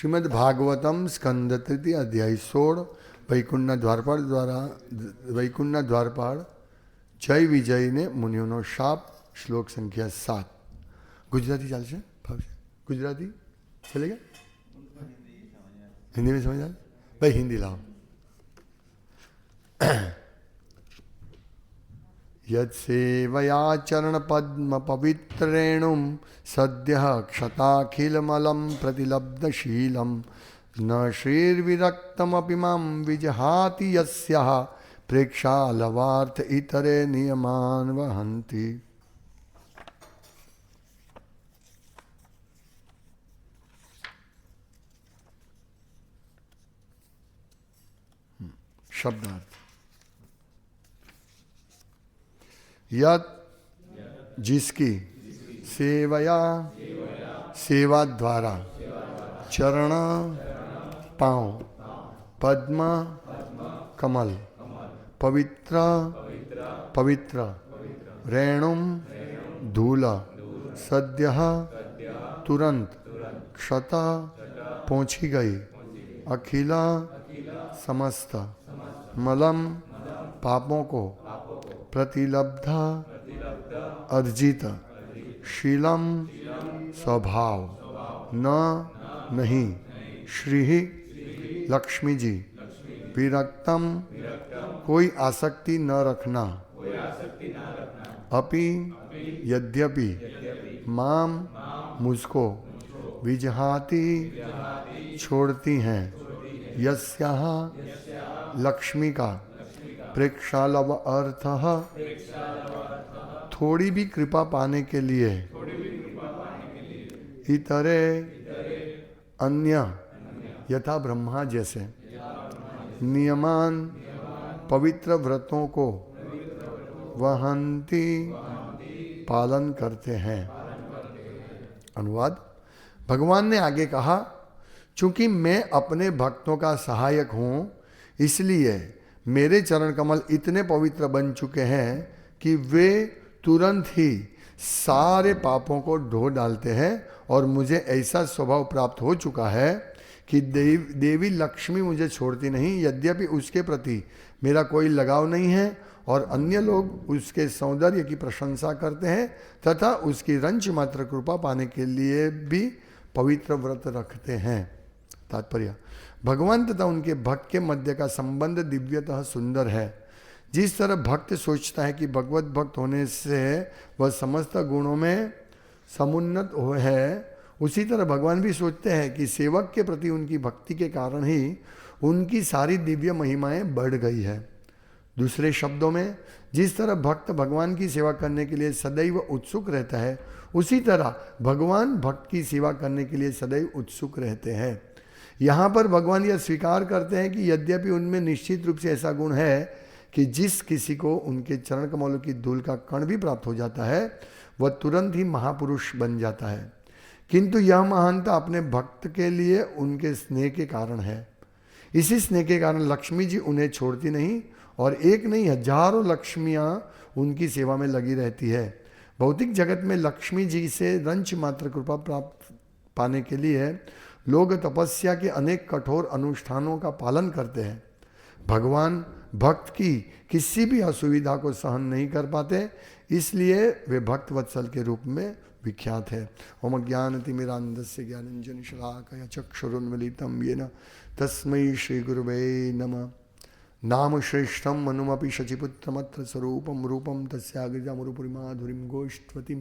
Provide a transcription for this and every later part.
श्रीमद् भागवतम स्कंद तृतीय अध्याय 16 वैकुंठ द्वारपाल जय विजय ने मुनियों शाप श्लोक संख्या 7 गुजराती चाल से गुजराती चलेगा हिंदी में समझ आ भाई हिंदी लाओ। यत्सेवया चरण पद्म पवित्रेणुं सद्यः क्षताखिलमलं प्रतिलब्धशीलं न श्रीर्विरक्तमपि मां विजहाति यस्याः प्रेक्षालवार्थ इतरे नियमान् वहन्ति। शब्दार्थ यत जिसकी सेवया सेवा द्वारा चरण पाँव पद्म कमल पवित्र पवित्र रेणुम धूल सद्य तुरंत क्षत पहुँची गई अखिला समस्त मलम पापों को प्रतिलब्ध अर्जित शीलम स्वभाव न नहीं श्री लक्ष्मी जी विरक्तम कोई आसक्ति न रखना अपि यद्यपि माम मुझको विजहाति छोड़ती हैं यस्याः लक्ष्मी का प्रेक्षालव अर्थ थोड़ी भी कृपा पाने के लिए इतरे अन्य यथा ब्रह्मा जैसे नियमान पवित्र व्रतों को वहंती पालन करते हैं। अनुवाद भगवान ने आगे कहा, चूंकि मैं अपने भक्तों का सहायक हूं इसलिए मेरे चरण कमल इतने पवित्र बन चुके हैं कि वे तुरंत ही सारे पापों को धो डालते हैं और मुझे ऐसा स्वभाव प्राप्त हो चुका है कि देवी लक्ष्मी मुझे छोड़ती नहीं, यद्यपि उसके प्रति मेरा कोई लगाव नहीं है और अन्य लोग उसके सौंदर्य की प्रशंसा करते हैं तथा उसकी रंच मात्र कृपा पाने के लिए भी पवित्र व्रत रखते हैं। तात्पर्य भगवान तथा उनके भक्त के मध्य का संबंध दिव्यतः सुंदर है। जिस तरह भक्त सोचता है कि भगवत भक्त होने से वह समस्त गुणों में समुन्नत है, उसी तरह भगवान भी सोचते हैं कि सेवक के प्रति उनकी भक्ति के कारण ही उनकी सारी दिव्य महिमाएं बढ़ गई है। दूसरे शब्दों में जिस तरह भक्त भगवान की सेवा करने के लिए सदैव उत्सुक रहता है, उसी तरह भगवान भक्त की सेवा करने के लिए सदैव उत्सुक रहते हैं। यहाँ पर भगवान यह स्वीकार करते हैं कि यद्यपि उनमें निश्चित रूप से ऐसा गुण है कि जिस किसी को उनके चरण कमलों की धूल का कण भी प्राप्त हो जाता है वह तुरंत ही महापुरुष बन जाता है, किंतु यह महानता अपने भक्त के लिए उनके स्नेह के कारण है। इसी स्नेह के कारण लक्ष्मी जी उन्हें छोड़ती नहीं और एक नहीं हजारों लक्ष्मियाँ उनकी सेवा में लगी रहती है। भौतिक जगत में लक्ष्मी जी से रंच मात्र कृपा प्राप्त पाने के लिए लोग तपस्या के अनेक कठोर अनुष्ठानों का पालन करते हैं। भगवान भक्त की किसी भी असुविधा को सहन नहीं कर पाते, इसलिए वे भक्त वत्सल के रूप में विख्यात है। ओम ज्ञानतिमिरान्धस्य ज्ञानंजन शलाकया चक्षुरुन्मीलितं येन तस्मै श्री गुरुवे नमः। नाम श्रेष्ठम मनुमपि शचिपुत्रमत्र स्वरूपम रूपम तस्याग्रजामुरुपुरीमाधुरीं गोष्ठवतीं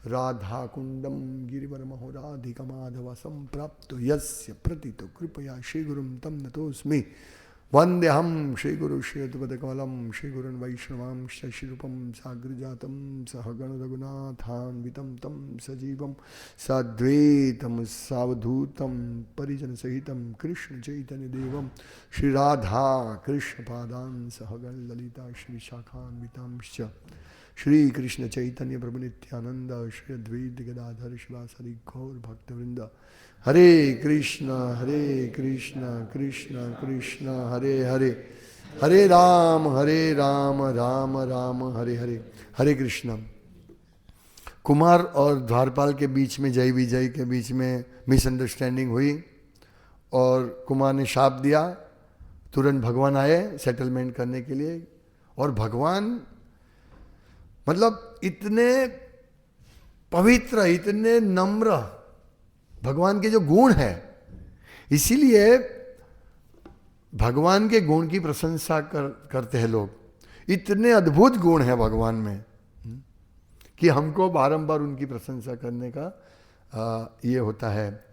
राधाकुंडम गिरिवरमहो राधिकमाधव संप्राप्तो यस्य प्रतितो कृपया श्रीगुरुं तं नतोऽस्मि। वन्देऽहं श्रीगुरु श्रीयुतपदकमलं श्रीगुरुन् वैष्णवांश्च श्रीरूपं साग्रजातं सहगणरघुनाथान्वितं तं सजीवं साद्वैतं सावधूतं परिजनसहितं कृष्णचैतन्यदेवं श्रीराधा कृष्णपादान् सहगण ललिता श्रीशाखान्वितांश्च श्रीकृष्ण चैतन्य प्रभु नित्यानंद श्री अद्वैत गदाधर शिवासादि गौर भक्तवृंद। हरे कृष्ण कृष्ण कृष्ण हरे हरे, हरे राम राम राम हरे हरे। हरे कृष्ण। कुमार और द्वारपाल के बीच में, जय विजय के बीच में मिसअंडरस्टैंडिंग हुई और कुमार ने शाप दिया, तुरंत भगवान आए सेटलमेंट करने के लिए। और भगवान मतलब इतने पवित्र, इतने नम्र, भगवान के जो गुण है, इसीलिए भगवान के गुण की प्रशंसा करते हैं लोग। इतने अद्भुत गुण हैं भगवान में कि हमको बारंबार उनकी प्रशंसा करने का ये होता है,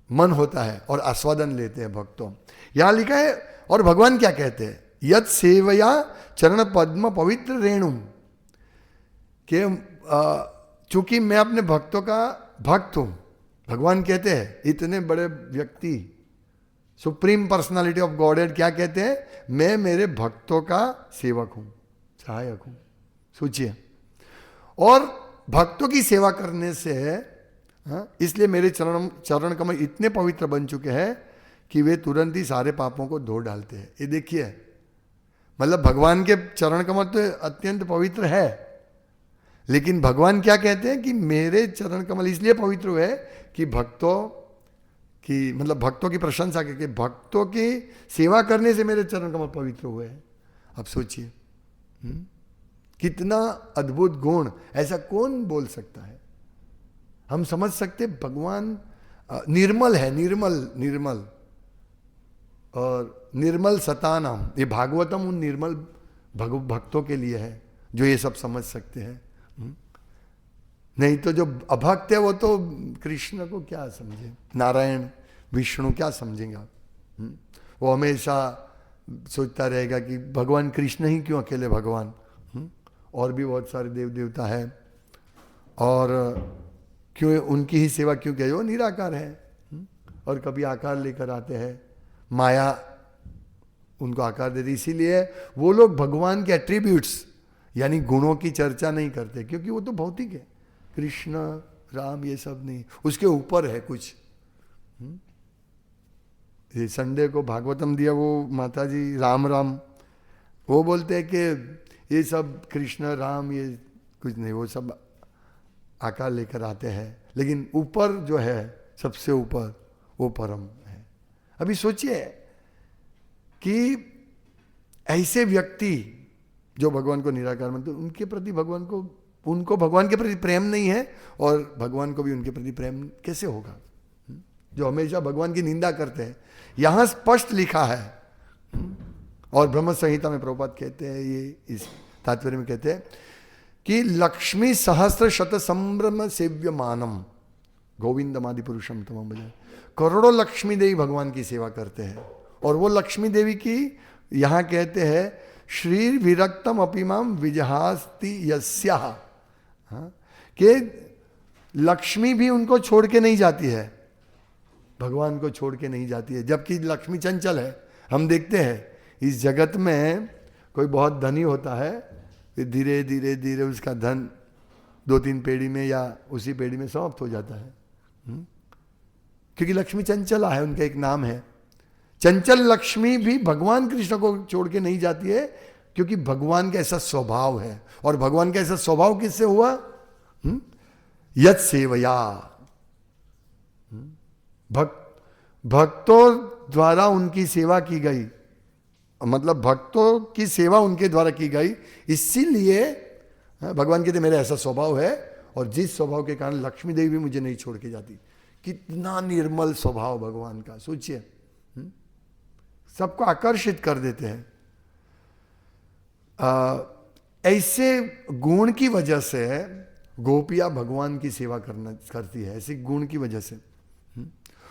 मन होता है और आस्वादन लेते हैं भक्तों। यहां लिखा है, और भगवान क्या कहते हैं, यत सेवया चरण पद्म पवित्र रेणु, कि चूंकि मैं अपने भक्तों का भक्त हूं। भगवान कहते हैं, इतने बड़े व्यक्ति, सुप्रीम पर्सनालिटी ऑफ गॉडेड क्या कहते हैं, मैं मेरे भक्तों का सेवक हूं, सहायक हूं। सोचिए, और भक्तों की सेवा करने से, इसलिए मेरे चरण कमल इतने पवित्र बन चुके हैं कि वे तुरंत ही सारे पापों को धो डालते हैं। ये देखिए, मतलब भगवान के चरण कमल तो अत्यंत पवित्र है, लेकिन भगवान क्या कहते हैं कि मेरे चरण कमल इसलिए पवित्र हुए कि भक्तों की, मतलब भक्तों की प्रशंसा करके, भक्तों की सेवा करने से मेरे चरण कमल पवित्र हुए हैं। अब सोचिए कितना अद्भुत गुण, ऐसा कौन बोल सकता है। हम समझ सकते भगवान निर्मल है, निर्मल और निर्मल सतानाम, ये भागवतम उन निर्मल भक्तों के लिए है जो ये सब समझ सकते हैं। नहीं तो जो अभक्त है वो तो कृष्ण को क्या समझे, नारायण विष्णु क्या समझेंगे आप। वो हमेशा सोचता रहेगा कि भगवान कृष्ण ही क्यों अकेले भगवान, और भी बहुत सारे देव देवता है, और क्यों उनकी ही सेवा क्यों किया, वो निराकार है। और कभी आकार लेकर आते हैं, माया उनको आकार देती, इसीलिए वो लोग भगवान के एट्रीब्यूट्स यानी गुणों की चर्चा नहीं करते, क्योंकि वो तो भौतिक है। कृष्ण राम ये सब नहीं, उसके ऊपर है कुछ। ये संडे को भागवतम दिया वो माता जी राम राम, वो बोलते हैं कि ये सब कृष्ण राम ये कुछ नहीं, वो सब आकार लेकर आते हैं, लेकिन ऊपर जो है सबसे ऊपर वो परम है। अभी सोचिए कि ऐसे व्यक्ति जो भगवान को निराकार मानते, उनके प्रति भगवान को, उनको भगवान के प्रति प्रेम नहीं है, और भगवान को भी उनके प्रति प्रेम कैसे होगा, जो हमेशा भगवान की निंदा करते हैं। यहां स्पष्ट लिखा है, और ब्रह्म संहिता में प्रभुपाद कहते हैं, ये इस तात्पर्य में कहते हैं कि लक्ष्मी सहस्त्र शत संभ्रम सेव्य मानम गोविंदमादि पुरुषम तमम भजे। करोड़ों लक्ष्मी देवी भगवान की सेवा करते हैं, और वो लक्ष्मी देवी की यहां कहते हैं श्री विरक्तम अपिमाम विजहास्ति यस्याह, कि लक्ष्मी भी उनको छोड़ के नहीं जाती है, भगवान को छोड़ के नहीं जाती है, जबकि लक्ष्मी चंचल है। हम देखते हैं इस जगत में कोई बहुत धनी होता है, फिर धीरे धीरे धीरे उसका धन 2-3 पीढ़ी में या उसी पीढ़ी में समाप्त हो जाता है, क्योंकि लक्ष्मी चंचला है, उनका एक नाम है। चंचल लक्ष्मी भी भगवान कृष्ण को छोड़ के नहीं जाती है, क्योंकि भगवान का ऐसा स्वभाव है। और भगवान का ऐसा स्वभाव किससे हुआ, यत सेवया, भक्तों द्वारा उनकी सेवा की गई, मतलब भक्तों की सेवा उनके द्वारा की गई, इसीलिए भगवान कहते मेरा ऐसा स्वभाव है, और जिस स्वभाव के कारण लक्ष्मी देवी भी मुझे नहीं छोड़ के जाती। कितना निर्मल स्वभाव भगवान का, सोचिए, सबको आकर्षित कर देते हैं। ऐसे गुण की वजह से गोपियां भगवान की सेवा करती है, ऐसे गुण की वजह से।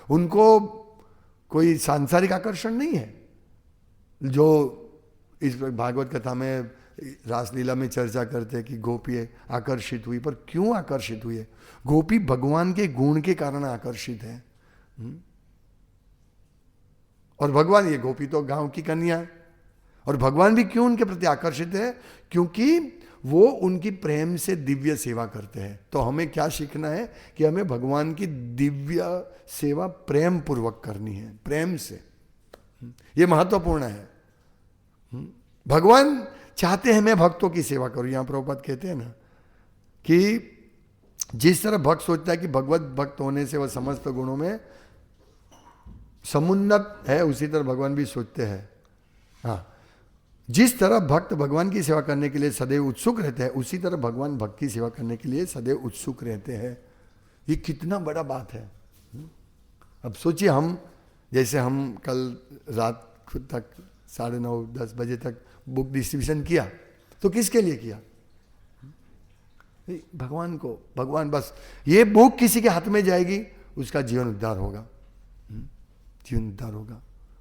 उनको कोई सांसारिक आकर्षण नहीं है, जो इस भागवत कथा में रासलीला में चर्चा करते हैं कि गोपी आकर्षित हुई, पर क्यों आकर्षित हुई है? गोपी भगवान के गुण के कारण आकर्षित है। और भगवान, ये गोपी तो गांव की कन्या है, और भगवान भी क्यों उनके प्रति आकर्षित है? क्योंकि वो उनकी प्रेम से दिव्य सेवा करते हैं। तो हमें क्या सीखना है कि हमें भगवान की दिव्य सेवा प्रेम पूर्वक करनी है, प्रेम से। ये महत्वपूर्ण है। भगवान चाहते हैं मैं भक्तों की सेवा करूं। यहां प्रभुपाद कहते हैं ना कि जिस तरह भक्त सोचता है कि भगवत भक्त होने से वह समस्त गुणों में समुन्नत है उसी तरह भगवान भी सोचते हैं। हाँ, जिस तरह भक्त भगवान की सेवा करने के लिए सदैव उत्सुक रहते हैं, उसी तरह भगवान भक्त की सेवा करने के लिए सदैव उत्सुक रहते हैं। ये कितना बड़ा बात है। अब सोचिए, हम जैसे हम कल रात तक 9:30-10 बजे तक बुक डिस्ट्रीब्यूशन किया, तो किसके लिए किया? भगवान को। भगवान बस, ये बुक किसी के हाथ में जाएगी, उसका जीवन उद्धार होगा, जीवन उद्धार होगा।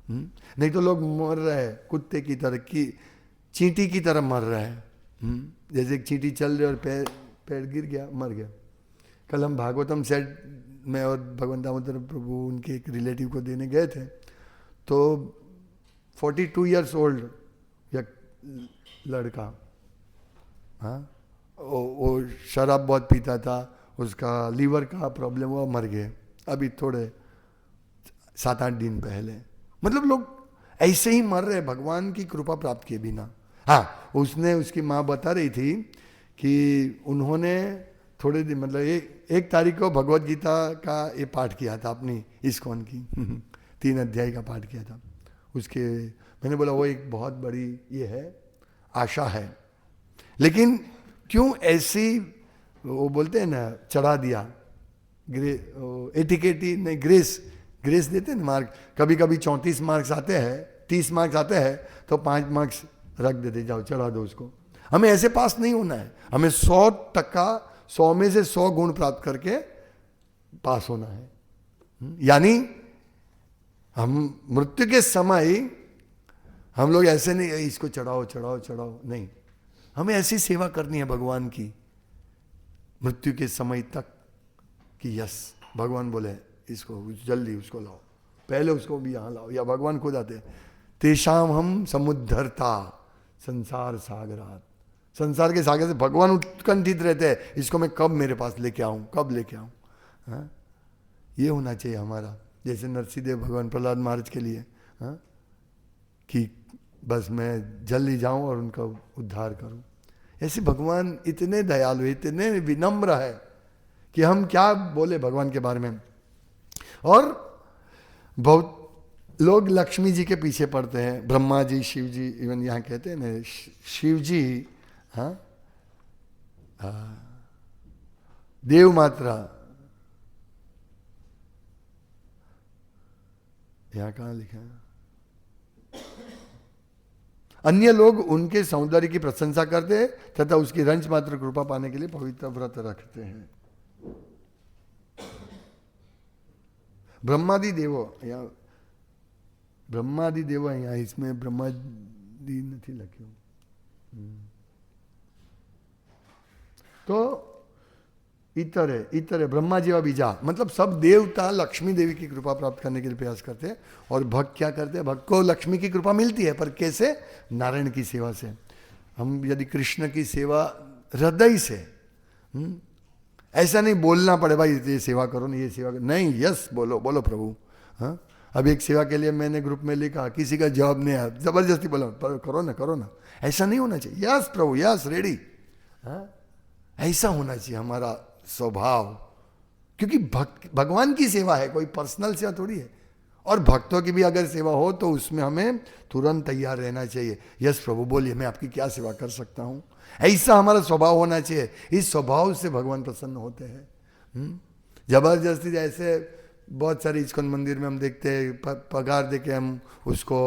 नहीं तो लोग मर रहे हैं कुत्ते की तरह, की चींटी की तरह मर रहे हैं। जैसे एक चींटी चल रही और पैर गिर गया, मर गया। कल हम भागवतम सेट में और भगवान दामोदर प्रभु उनके एक रिलेटिव को देने गए थे, तो 42 ईयर्स ओल्ड या लड़का, हाँ, वो शराब बहुत पीता था, उसका लीवर का प्रॉब्लम हुआ, मर गए अभी थोड़े 7-8 दिन पहले। मतलब लोग ऐसे ही मर रहे भगवान की कृपा प्राप्त किए बिना। हाँ, उसकी माँ बता रही थी कि उन्होंने थोड़े दिन, मतलब 1 तारीख को भगवत गीता का ये पाठ किया था अपनी इस्कॉन की 3 अध्याय का पाठ किया था। उसके मैंने बोला वो एक बहुत बड़ी ये है, आशा है। लेकिन क्यों ऐसी, वो बोलते हैं ना, चढ़ा दिया, एटिकेटी नहीं, ग्रेस देते हैं ना मार्क। कभी कभी 34 मार्क्स आते हैं, 30 मार्क्स आते हैं, तो 5 मार्क्स रख देते, जाओ चढ़ा दो उसको। हमें ऐसे पास नहीं होना है, हमें 100% 100 में से 100 गुण प्राप्त करके पास होना है। यानी हम मृत्यु के समय हम लोग ऐसे नहीं इसको चढ़ाओ चढ़ाओ चढ़ाओ, नहीं, हमें ऐसी सेवा करनी है भगवान की मृत्यु के समय तक कि यस, भगवान बोले इसको जल्दी उसको लाओ, पहले उसको भी यहाँ लाओ, या भगवान खुद आते। तेषाम हम समुद्धरता संसार सागरात, संसार के सागर से भगवान उत्कंठित रहते हैं, इसको मैं कब मेरे पास लेके आऊँ, कब लेके आऊँ। हाँ, ये होना चाहिए हमारा, जैसे नरसिंहदेव भगवान प्रहलाद महाराज के लिए, हाँ, कि बस मैं जल्दी जाऊं और उनका उद्धार करूं। ऐसे भगवान इतने दयालु, इतने विनम्र है कि हम क्या बोले भगवान के बारे में। और बहुत लोग लक्ष्मी जी के पीछे पड़ते हैं, ब्रह्मा जी, शिव जी, इवन यहाँ कहते हैं ना शिव जी, हाँ, देव मात्रा, यहाँ कहाँ लिखा है, अन्य लोग उनके सौंदर्य की प्रशंसा करते हैं तथा उसकी रंच मात्र कृपा पाने के लिए पवित्र व्रत रखते हैं। ब्रह्मादि देवो, यहाँ ब्रह्मादि देवो, यहाँ इसमें ब्रह्मादि नहीं लख्यो। तो इतर ब्रह्मा जीवा बीजा, मतलब सब देवता लक्ष्मी देवी की कृपा प्राप्त करने के लिए प्रयास करते हैं। और भक्त क्या करते हैं, भक्त को लक्ष्मी की कृपा मिलती है, पर कैसे? नारायण की सेवा से। हम यदि कृष्ण की सेवा हृदय से, ऐसा नहीं बोलना पड़े भाई ये सेवा करो ना, ये सेवा करो, नहीं, यस बोलो, बोलो प्रभु। हाँ, अब एक सेवा के लिए मैंने ग्रुप में लिखा, किसी का जवाब नहीं आया, जबरदस्ती बोला करो ना, करो ना, ऐसा नहीं होना चाहिए। यस प्रभु, यस रेडी, हाँ, ऐसा होना चाहिए हमारा स्वभाव। क्योंकि भगवान की सेवा है, कोई पर्सनल सेवा थोड़ी है। और भक्तों की भी अगर सेवा हो तो उसमें हमें तुरंत तैयार रहना चाहिए। यस प्रभु बोलिए, मैं आपकी क्या सेवा कर सकता हूं, ऐसा हमारा स्वभाव होना चाहिए। इस स्वभाव से भगवान प्रसन्न होते हैं। जबरदस्ती जैसे बहुत सारे इस्कॉन मंदिर में हम देखते हैं, पगार देके हम उसको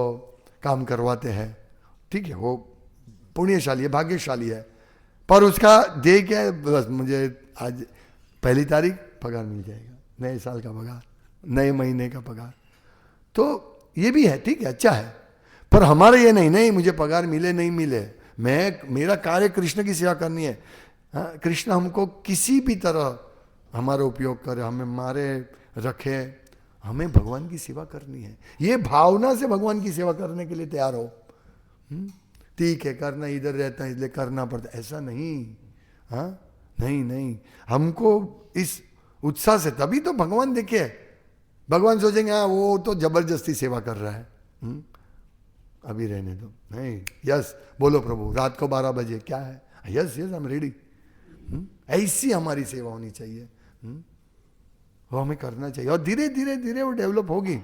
काम करवाते हैं, ठीक है, वो पुण्यशाली है, भाग्यशाली है, पर उसका दे के बस मुझे आज 1 तारीख पगार मिल जाएगा, नए साल का पगार, नए महीने का पगार, तो ये भी है, ठीक है, अच्छा है। पर हमारा ये नहीं मुझे पगार मिले नहीं मिले, मेरा कार्य कृष्ण की सेवा करनी है। हाँ, कृष्ण हमको किसी भी तरह हमारा उपयोग करे, हमें मारे रखे, हमें भगवान की सेवा करनी है। ये भावना से भगवान की सेवा करने के लिए तैयार हो। ठीक है, करना इधर रहता है इसलिए करना पड़ता है, ऐसा नहीं। हाँ, नहीं, हमको इस उत्साह से, तभी तो भगवान देखे, भगवान सोचेंगे हाँ वो तो जबरदस्ती सेवा कर रहा है, अभी रहने दो। नहीं, यस बोलो प्रभु, रात को 12 बजे क्या है, यस आई एम रेडी। ऐसी हमारी सेवा होनी चाहिए, वो हमें करना चाहिए। और धीरे धीरे धीरे वो डेवलप होगी।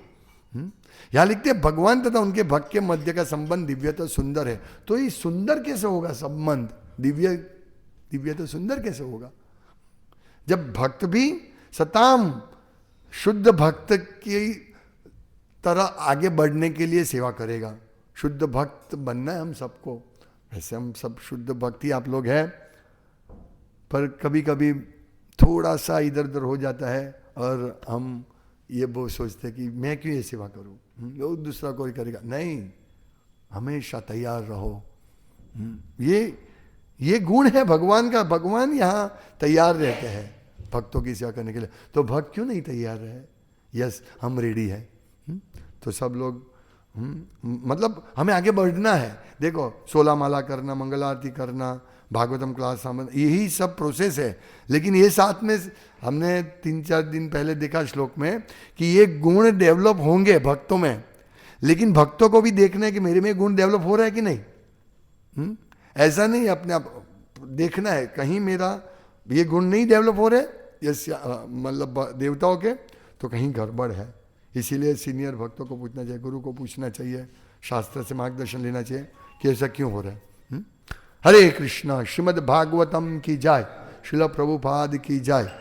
यहां लिखते हैं भगवान तथा उनके भक्त के मध्य का संबंध दिव्य तो सुंदर है। तो ये सुंदर कैसे होगा संबंध? दिव्य तो सुंदर कैसे होगा? जब भक्त भी सताम शुद्ध भक्त की तरह आगे बढ़ने के लिए सेवा करेगा। शुद्ध भक्त बनना है हम सबको। वैसे हम सब शुद्ध भक्ति आप लोग हैं, पर कभी कभी थोड़ा सा इधर उधर हो जाता है और हम ये वो सोचते हैं कि मैं क्यों ये सेवा करूं, वो दूसरा कोई करेगा। नहीं, हमेशा तैयार रहो। ये गुण है भगवान का। भगवान यहाँ तैयार रहते हैं भक्तों की सेवा करने के लिए। तो भक्त क्यों नहीं तैयार रहे? यस, हम रेडी है। तो सब लोग मतलब हमें आगे बढ़ना है। देखो 16 माला करना, मंगल आरती करना, भागवतम क्लास, यही सब प्रोसेस है। लेकिन ये साथ में हमने 3-4 दिन पहले देखा श्लोक में कि ये गुण डेवलप होंगे भक्तों में, लेकिन भक्तों को भी देखना है कि मेरे में गुण डेवलप हो रहा है कि नहीं। ऐसा नहीं अपने आप देखना है कहीं मेरा ये गुण नहीं डेवलप हो रहे, मतलब देवताओं के, तो कहीं गड़बड़ है। इसीलिए सीनियर भक्तों को पूछना चाहिए, गुरु को पूछना चाहिए, शास्त्र से मार्गदर्शन लेना चाहिए कि ऐसा क्यों हो रहा है। हरे कृष्णा। श्रीमद् भागवतम की जय। श्रील प्रभुपाद की जय।